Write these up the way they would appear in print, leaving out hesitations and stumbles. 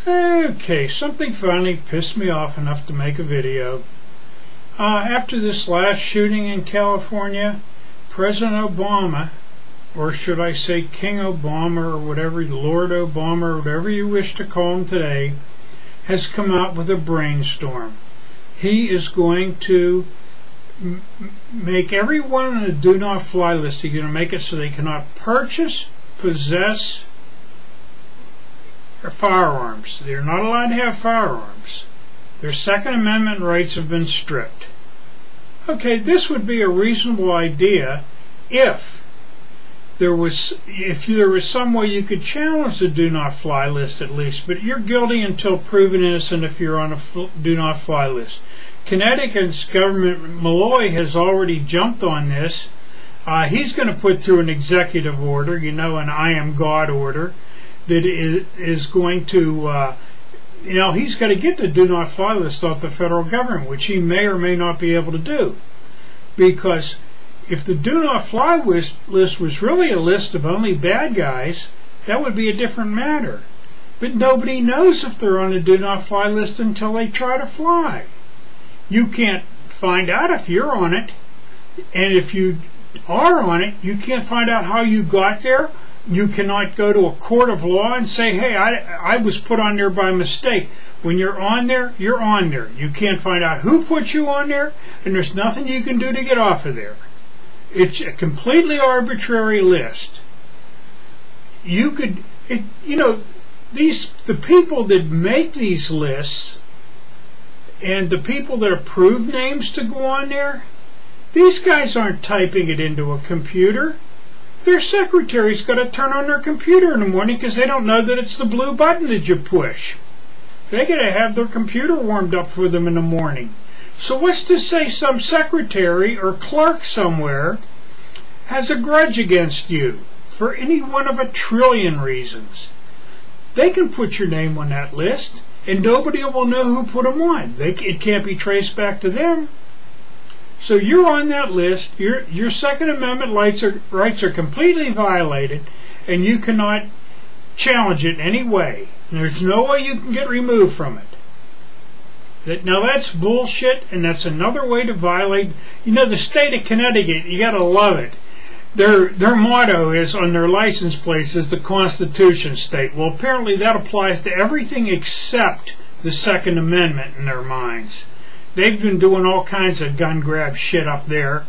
Okay, something finally pissed me off enough to make a video. After this last shooting in California, President Obama, or should I say King Obama, or whatever, Lord Obama, or whatever you wish to call him today, has come out with a brainstorm. He is going to make everyone on the do not fly list. He's going to make it so they cannot purchase, possess, firearms. They're not allowed to have firearms. Their Second Amendment rights have been stripped. Okay, this would be a reasonable idea if there was some way you could challenge the do not fly list at least, but you're guilty until proven innocent if you're on a do not fly list. Connecticut's government, Malloy, has already jumped on this. He's going to put through an executive order, an I am God order, that is going to, he's got to get the do not fly list off the federal government, which he may or may not be able to do. Because if the do not fly list was really a list of only bad guys, that would be a different matter. But nobody knows if they're on the do not fly list until they try to fly. You can't find out if you're on it, and if you are on it, you can't find out how you got there. You cannot go to a court of law and say, hey, I was put on there by mistake. When you're on there, you're on there. You can't find out who put you on there, and there's nothing you can do to get off of there. It's a completely arbitrary list. You could, the people that make these lists and the people that approve names to go on there, these guys aren't typing it into a computer. Their secretary's got to turn on their computer in the morning because they don't know that it's the blue button that you push. They got to have their computer warmed up for them in the morning. So what's to say some secretary or clerk somewhere has a grudge against you for any one of a trillion reasons? They can put your name on that list and nobody will know who put them on. It can't be traced back to them. So you're on that list, your Second Amendment rights are completely violated, and you cannot challenge it in any way. And there's no way you can get removed from it. Now that's bullshit, and that's another way to violate. The state of Connecticut, you got to love it. Their motto is on their license plates is the Constitution State. Well, apparently that applies to everything except the Second Amendment in their minds. They've been doing all kinds of gun grab shit up there,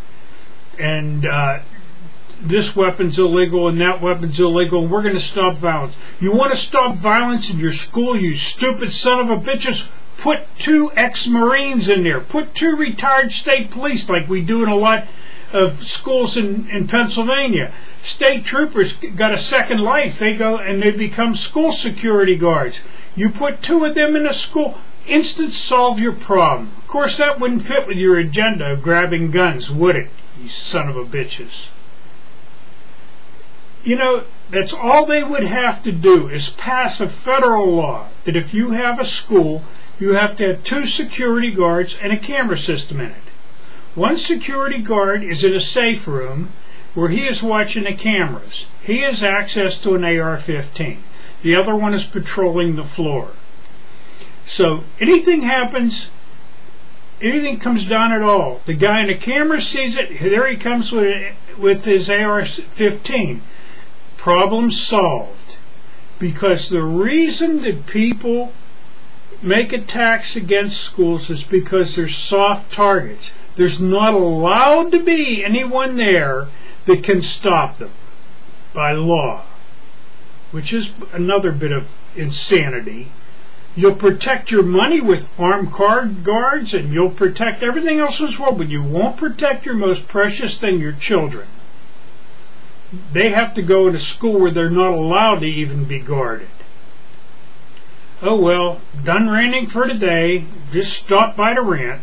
and this weapon's illegal and that weapon's illegal, and we're going to stop violence. You want to stop violence in your school, you stupid son of a bitches? Put 2 ex-Marines in there. Put 2 retired state police like we do in a lot of schools in Pennsylvania. State troopers got a second life. They go and they become school security guards. You put 2 of them in a school, instant solve your problem. Of course, that wouldn't fit with your agenda of grabbing guns, would it, you son of a bitches? That's all they would have to do is pass a federal law that if you have a school, you have to have 2 security guards and a camera system in it. One security guard is in a safe room where he is watching the cameras. He has access to an AR-15. The other one is patrolling the floor. So anything happens, anything comes down at all, the guy in the camera sees it, there he comes with his AR-15. Problem solved. Because the reason that people make attacks against schools is because they're soft targets. There's not allowed to be anyone there that can stop them by law, which is another bit of insanity. You'll protect your money with armed guards, and you'll protect everything else as well, but you won't protect your most precious thing, your children. They have to go to school where they're not allowed to even be guarded. Oh well, done ranting for today. Just stop by to rant.